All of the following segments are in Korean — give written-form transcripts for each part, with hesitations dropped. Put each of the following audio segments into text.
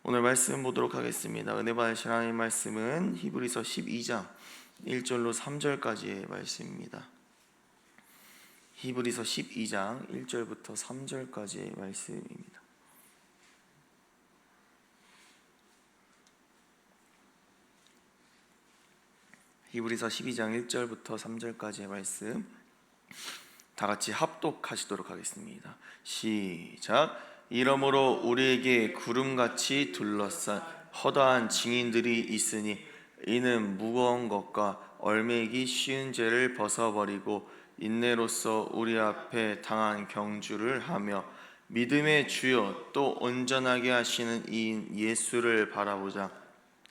오늘 말씀 보도록 하겠습니다. 은혜 받으실 하나님 말씀은 히브리서 12장 1절로 3절까지의 말씀입니다. 히브리서 12장 1절부터 3절까지의 말씀입니다. 히브리서 12장 1절부터 3절까지의 말씀 다 같이 합독하시도록 하겠습니다. 시작. 이러므로 우리에게 구름같이 둘러싼 허다한 증인들이 있으니 이는 무거운 것과 얼매기 쉬운 죄를 벗어버리고 인내로써 우리 앞에 당한 경주를 하며 믿음의 주요 또 온전하게 하시는 이인 예수를 바라보자.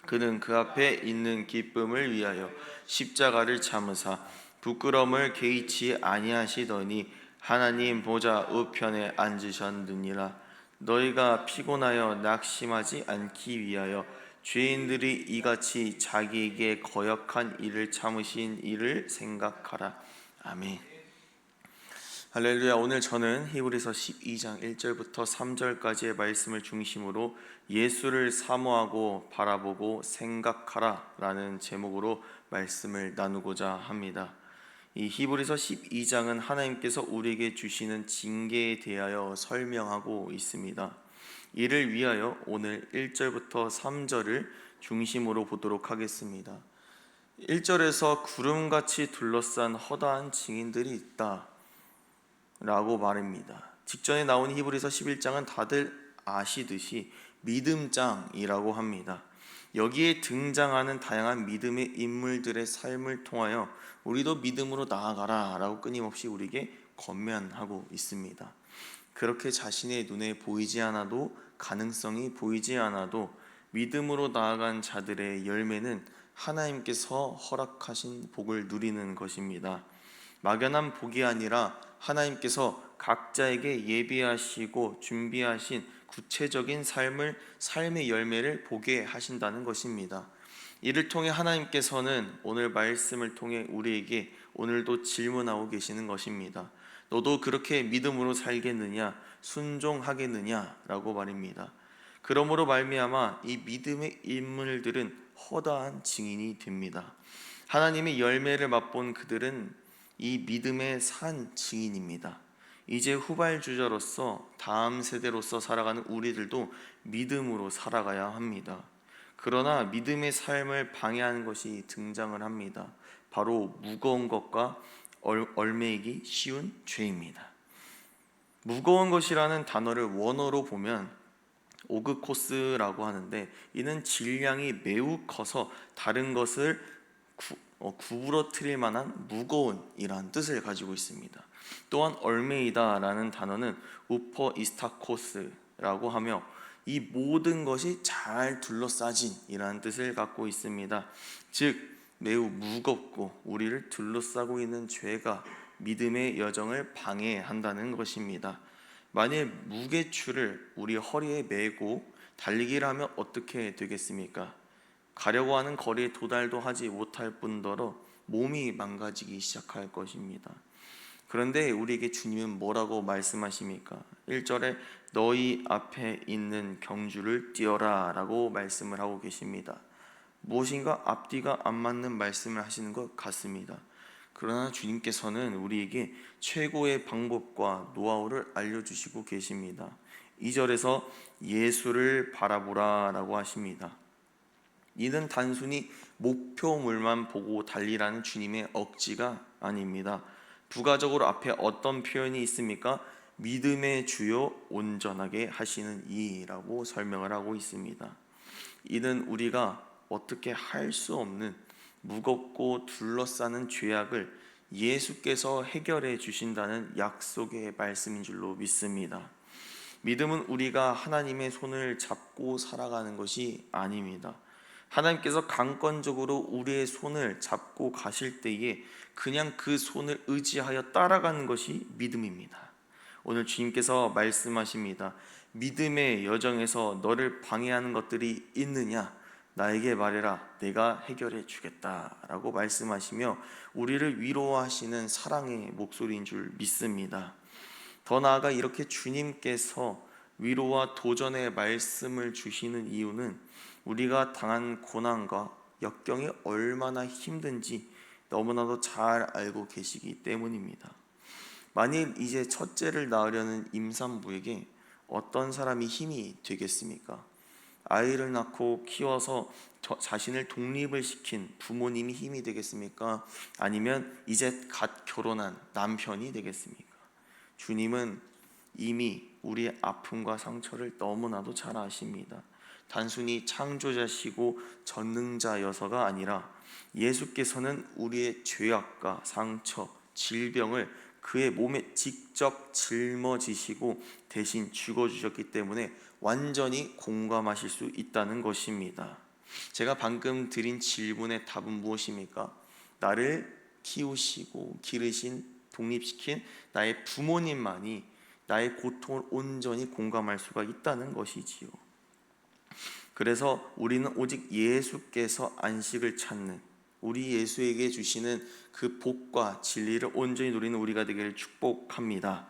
그는 그 앞에 있는 기쁨을 위하여 십자가를 참으사 부끄러움을 개의치 아니하시더니 하나님 보좌 우편에 앉으셨느니라. 너희가 피곤하여 낙심하지 않기 위하여 죄인들이 이같이 자기에게 거역한 일을 참으신 이를 생각하라. 아멘. 할렐루야. 오늘 저는 히브리서 12장 1절부터 3절까지의 말씀을 중심으로 예수를 사모하고 바라보고 생각하라 라는 제목으로 말씀을 나누고자 합니다. 이 히브리서 12장은 하나님께서 우리에게 주시는 징계에 대하여 설명하고 있습니다. 이를 위하여 오늘 1절부터 3절을 중심으로 보도록 하겠습니다. 1절에서 구름같이 둘러싼 허다한 증인들이 있다 라고 말합니다. 직전에 나온 히브리서 11장은 다들 아시듯이 믿음장이라고 합니다. 여기에 등장하는 다양한 믿음의 인물들의 삶을 통하여 우리도 믿음으로 나아가라 라고 끊임없이 우리에게 권면하고 있습니다. 그렇게 자신의 눈에 보이지 않아도, 가능성이 보이지 않아도 믿음으로 나아간 자들의 열매는 하나님께서 허락하신 복을 누리는 것입니다. 막연한 복이 아니라 하나님께서 각자에게 예비하시고 준비하신 구체적인 삶의 열매를 보게 하신다는 것입니다. 이를 통해 하나님께서는 오늘 말씀을 통해 우리에게 오늘도 질문하고 계시는 것입니다. 너도 그렇게 믿음으로 살겠느냐? 순종하겠느냐? 라고 말입니다. 그러므로 말미암아 이 믿음의 인물들은 허다한 증인이 됩니다. 하나님의 열매를 맛본 그들은 이 믿음의 산 증인입니다. 이제 후발주자로서 다음 세대로서 살아가는 우리들도 믿음으로 살아가야 합니다. 그러나 믿음의 삶을 방해하는 것이 등장을 합니다. 바로 무거운 것과 얼매이기 쉬운 죄입니다. 무거운 것이라는 단어를 원어로 보면 오그코스라고 하는데, 이는 질량이 매우 커서 다른 것을 구부러뜨릴 만한 무거운이라는 뜻을 가지고 있습니다. 또한 얼메이다라는 단어는 우퍼 이스타코스라고 하며 이 모든 것이 잘 둘러싸진 이라는 뜻을 갖고 있습니다. 즉 매우 무겁고 우리를 둘러싸고 있는 죄가 믿음의 여정을 방해한다는 것입니다. 만일 무게추를 우리 허리에 메고 달리기를 하면 어떻게 되겠습니까? 가려고 하는 거리에 도달도 하지 못할 뿐더러 몸이 망가지기 시작할 것입니다. 그런데 우리에게 주님은 뭐라고 말씀하십니까? 1절에 너희 앞에 있는 경주를 뛰어라 라고 말씀을 하고 계십니다. 무엇인가 앞뒤가 안 맞는 말씀을 하시는 것 같습니다. 그러나 주님께서는 우리에게 최고의 방법과 노하우를 알려주시고 계십니다. 2절에서 예수를 바라보라 라고 하십니다. 이는 단순히 목표물만 보고 달리라는 주님의 억지가 아닙니다. 부가적으로 앞에 어떤 표현이 있습니까? 믿음의 주요 온전하게 하시는 이라고 설명을 하고 있습니다. 이는 우리가 어떻게 할 수 없는 무겁고 둘러싸는 죄악을 예수께서 해결해 주신다는 약속의 말씀인 줄로 믿습니다. 믿음은 우리가 하나님의 손을 잡고 살아가는 것이 아닙니다. 하나님께서 강권적으로 우리의 손을 잡고 가실 때에 그냥 그 손을 의지하여 따라가는 것이 믿음입니다. 오늘 주님께서 말씀하십니다. 믿음의 여정에서 너를 방해하는 것들이 있느냐? 나에게 말해라. 내가 해결해 주겠다 라고 말씀하시며 우리를 위로하시는 사랑의 목소리인 줄 믿습니다. 더 나아가 이렇게 주님께서 위로와 도전의 말씀을 주시는 이유는 우리가 당한 고난과 역경이 얼마나 힘든지 너무나도 잘 알고 계시기 때문입니다. 만일 이제 첫째를 낳으려는 임산부에게 어떤 사람이 힘이 되겠습니까? 아이를 낳고 키워서 자신을 독립을 시킨 부모님이 힘이 되겠습니까? 아니면 이제 갓 결혼한 남편이 되겠습니까? 주님은 이미 우리의 아픔과 상처를 너무나도 잘 아십니다. 단순히 창조자시고 전능자여서가 아니라 예수께서는 우리의 죄악과 상처, 질병을 그의 몸에 직접 짊어지시고 대신 죽어주셨기 때문에 완전히 공감하실 수 있다는 것입니다. 제가 방금 드린 질문의 답은 무엇입니까? 나를 키우시고 기르신, 독립시킨 나의 부모님만이 나의 고통을 온전히 공감할 수가 있다는 것이지요. 그래서 우리는 오직 예수께서 안식을 찾는, 우리 예수에게 주시는 그 복과 진리를 온전히 누리는 우리가 되기를 축복합니다.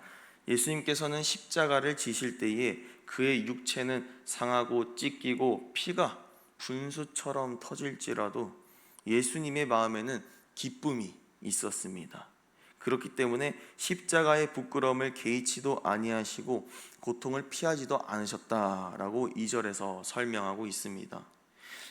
예수님께서는 십자가를 지실 때에 그의 육체는 상하고 찢기고 피가 분수처럼 터질지라도 예수님의 마음에는 기쁨이 있었습니다. 그렇기 때문에 십자가의 부끄러움을 개의치도 아니하시고 고통을 피하지도 않으셨다라고 2절에서 설명하고 있습니다.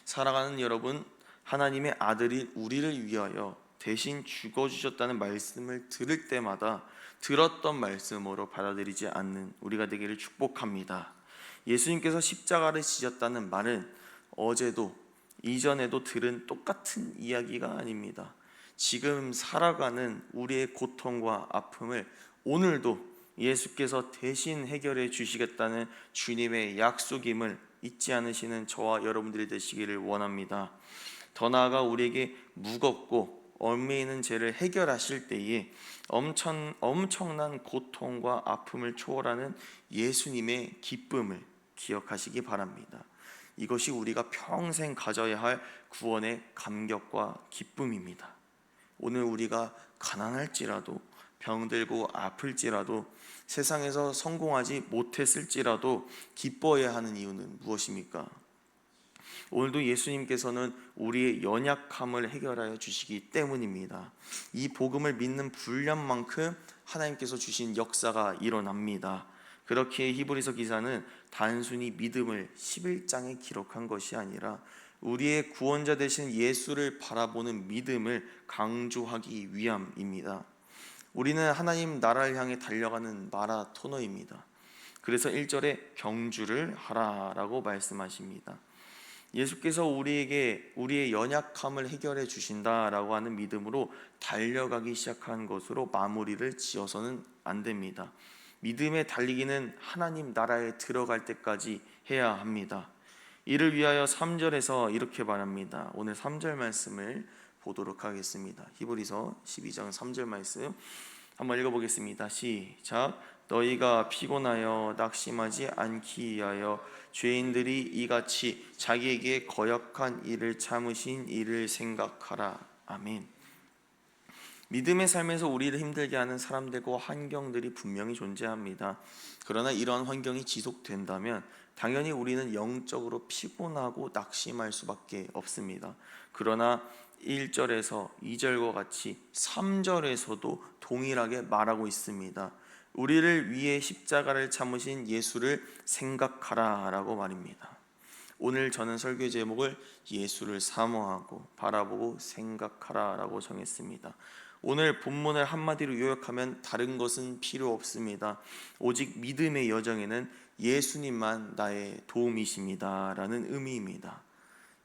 사랑하는 여러분, 하나님의 아들이 우리를 위하여 대신 죽어주셨다는 말씀을 들을 때마다 들었던 말씀으로 받아들이지 않는 우리가 되기를 축복합니다. 예수님께서 십자가를 지셨다는 말은 어제도 이전에도 들은 똑같은 이야기가 아닙니다. 지금 살아가는 우리의 고통과 아픔을 오늘도 예수께서 대신 해결해 주시겠다는 주님의 약속임을 잊지 않으시는 저와 여러분들이 되시기를 원합니다. 더 나아가 우리에게 무겁고 얽매이는 죄를 해결하실 때에 엄청난 고통과 아픔을 초월하는 예수님의 기쁨을 기억하시기 바랍니다. 이것이 우리가 평생 가져야 할 구원의 감격과 기쁨입니다. 오늘 우리가 가난할지라도, 병들고 아플지라도, 세상에서 성공하지 못했을지라도 기뻐해야 하는 이유는 무엇입니까? 오늘도 예수님께서는 우리의 연약함을 해결하여 주시기 때문입니다. 이 복음을 믿는 분량만큼 하나님께서 주신 역사가 일어납니다. 그렇게 히브리서 기사는 단순히 믿음을 11장에 기록한 것이 아니라 우리의 구원자 되신 예수를 바라보는 믿음을 강조하기 위함입니다. 우리는 하나님 나라를 향해 달려가는 마라토너입니다. 그래서 1절에 경주를 하라라고 말씀하십니다. 예수께서 우리에게 우리의 연약함을 해결해 주신다라고 하는 믿음으로 달려가기 시작한 것으로 마무리를 지어서는 안 됩니다. 믿음의 달리기는 하나님 나라에 들어갈 때까지 해야 합니다. 이를 위하여 3절에서 이렇게 말합니다. 오늘 3절 말씀을 보도록 하겠습니다. 히브리서 12장 3절 말씀 한번 읽어보겠습니다. 시작. 너희가 피곤하여 낙심하지 않기 위하여 죄인들이 이같이 자기에게 거역한 일을 참으신 이를 생각하라. 아멘. 믿음의 삶에서 우리를 힘들게 하는 사람들과 환경들이 분명히 존재합니다. 그러나 이러한 환경이 지속된다면 당연히 우리는 영적으로 피곤하고 낙심할 수밖에 없습니다. 그러나 1절에서 2절과 같이 3절에서도 동일하게 말하고 있습니다. 우리를 위해 십자가를 참으신 예수를 생각하라 라고 말입니다. 오늘 저는 설교 제목을 예수를 사모하고 바라보고 생각하라 라고 정했습니다. 오늘 본문을 한마디로 요약하면 다른 것은 필요 없습니다. 오직 믿음의 여정에는 예수님만 나의 도움이십니다 라는 의미입니다.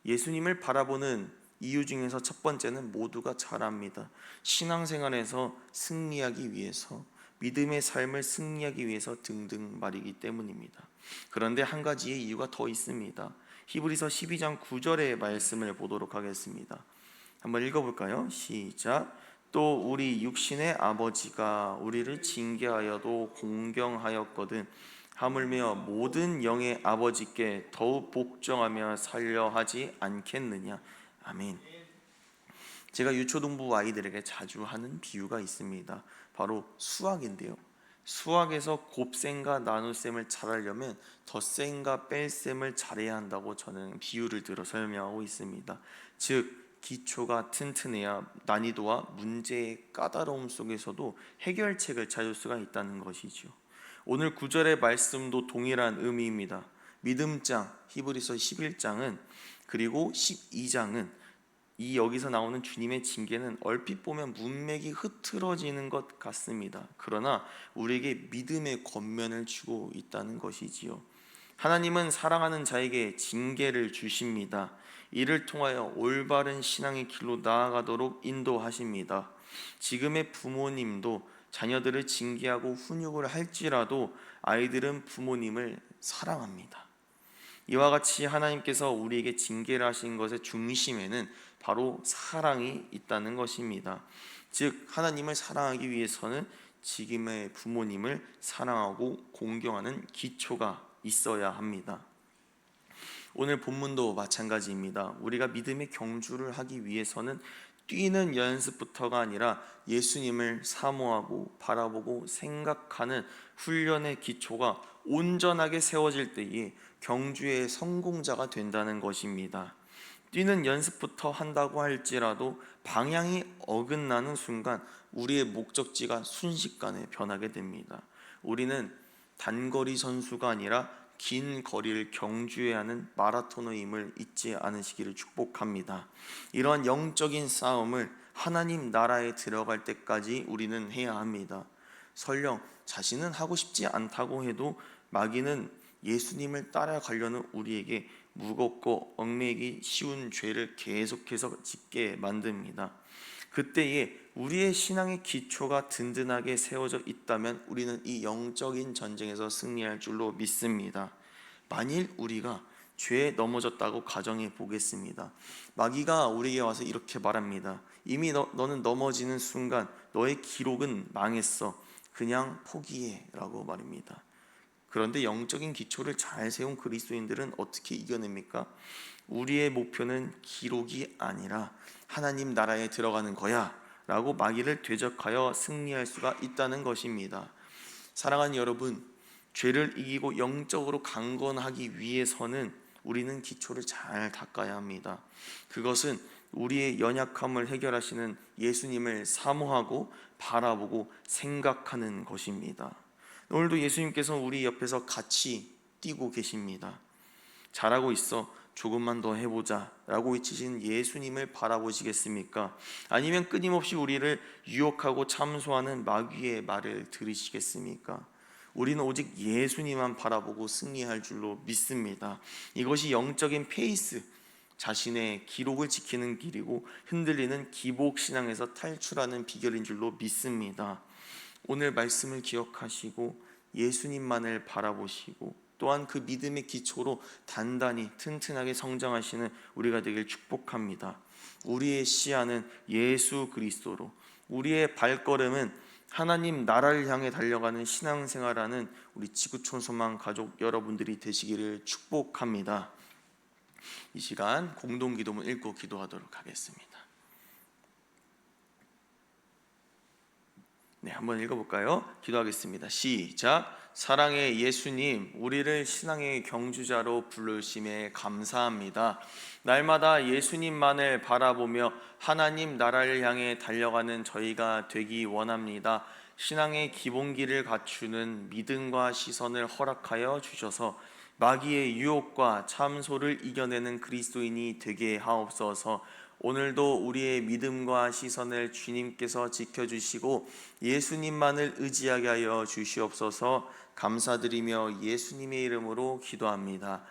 예수님을 바라보는 이유 중에서 첫 번째는 모두가 잘 압니다. 신앙생활에서 승리하기 위해서, 믿음의 삶을 승리하기 위해서 등등 말이기 때문입니다. 그런데 한 가지의 이유가 더 있습니다. 히브리서 12장 9절의 말씀을 보도록 하겠습니다. 한번 읽어볼까요? 시작. 또 우리 육신의 아버지가 우리를 징계하여도 공경하였거든 하물며 모든 영의 아버지께 더욱 복종하며 살려 하지 않겠느냐. 아멘. 제가 유초등부 아이들에게 자주 하는 비유가 있습니다. 바로 수학인데요. 수학에서 곱셈과 나눗셈을 잘하려면 덧셈과 뺄셈을 잘해야 한다고 저는 비유를 들어 설명하고 있습니다. 즉 기초가 튼튼해야 난이도와 문제의 까다로움 속에서도 해결책을 찾을 수가 있다는 것이죠. 오늘 9절의 말씀도 동일한 의미입니다. 믿음장 히브리서 11장은 그리고 12장은 이 여기서 나오는 주님의 징계는 얼핏 보면 문맥이 흐트러지는 것 같습니다. 그러나 우리에게 믿음의 권면을 주고 있다는 것이지요. 하나님은 사랑하는 자에게 징계를 주십니다. 이를 통하여 올바른 신앙의 길로 나아가도록 인도하십니다. 지금의 부모님도 자녀들을 징계하고 훈육을 할지라도 아이들은 부모님을 사랑합니다. 이와 같이 하나님께서 우리에게 징계를 하신 것의 중심에는 바로 사랑이 있다는 것입니다. 즉 하나님을 사랑하기 위해서는 지금의 부모님을 사랑하고 공경하는 기초가 있어야 합니다. 오늘 본문도 마찬가지입니다. 우리가 믿음의 경주를 하기 위해서는 뛰는 연습부터가 아니라 예수님을 사모하고 바라보고 생각하는 훈련의 기초가 온전하게 세워질 때에 경주의 성공자가 된다는 것입니다. 뛰는 연습부터 한다고 할지라도 방향이 어긋나는 순간 우리의 목적지가 순식간에 변하게 됩니다. 우리는 단거리 선수가 아니라 긴 거리를 경주해야 하는 마라토너임을 잊지 않으시기를 축복합니다. 이러한 영적인 싸움을 하나님 나라에 들어갈 때까지 우리는 해야 합니다. 설령 자신은 하고 싶지 않다고 해도 마귀는 예수님을 따라가려는 우리에게 무겁고 얽매이기 쉬운 죄를 계속해서 짓게 만듭니다. 그때에 우리의 신앙의 기초가 든든하게 세워져 있다면 우리는 이 영적인 전쟁에서 승리할 줄로 믿습니다. 만일 우리가 죄에 넘어졌다고 가정해 보겠습니다. 마귀가 우리에게 와서 이렇게 말합니다. 이미 너는 넘어지는 순간 너의 기록은 망했어. 그냥 포기해 라고 말입니다. 그런데 영적인 기초를 잘 세운 그리스도인들은 어떻게 이겨냅니까? 우리의 목표는 기록이 아니라 하나님 나라에 들어가는 거야 라고 마귀를 대적하여 승리할 수가 있다는 것입니다. 사랑하는 여러분, 죄를 이기고 영적으로 강건하기 위해서는 우리는 기초를 잘 닦아야 합니다. 그것은 우리의 연약함을 해결하시는 예수님을 사모하고 바라보고 생각하는 것입니다. 오늘도 예수님께서 우리 옆에서 같이 뛰고 계십니다. 잘하고 있어, 조금만 더 해보자 라고 외치신 예수님을 바라보시겠습니까? 아니면 끊임없이 우리를 유혹하고 참소하는 마귀의 말을 들으시겠습니까? 우리는 오직 예수님만 바라보고 승리할 줄로 믿습니다. 이것이 영적인 페이스, 자신의 기록을 지키는 길이고 흔들리는 기복신앙에서 탈출하는 비결인 줄로 믿습니다. 오늘 말씀을 기억하시고 예수님만을 바라보시고 또한 그 믿음의 기초로 단단히 튼튼하게 성장하시는 우리가 되길 축복합니다. 우리의 시야는 예수 그리스도로, 우리의 발걸음은 하나님 나라를 향해 달려가는 신앙생활하는 우리 지구촌 소망 가족 여러분들이 되시기를 축복합니다. 이 시간 공동기도문 읽고 기도하도록 하겠습니다. 네, 한번 읽어볼까요? 기도하겠습니다. 시작. 사랑의 예수님, 우리를 신앙의 경주자로 부르심에 감사합니다. 날마다 예수님만을 바라보며 하나님 나라를 향해 달려가는 저희가 되기 원합니다. 신앙의 기본기를 갖추는 믿음과 시선을 허락하여 주셔서 마귀의 유혹과 참소를 이겨내는 그리스도인이 되게 하옵소서. 오늘도 우리의 믿음과 시선을 주님께서 지켜주시고 예수님만을 의지하게 하여 주시옵소서. 감사드리며 예수님의 이름으로 기도합니다.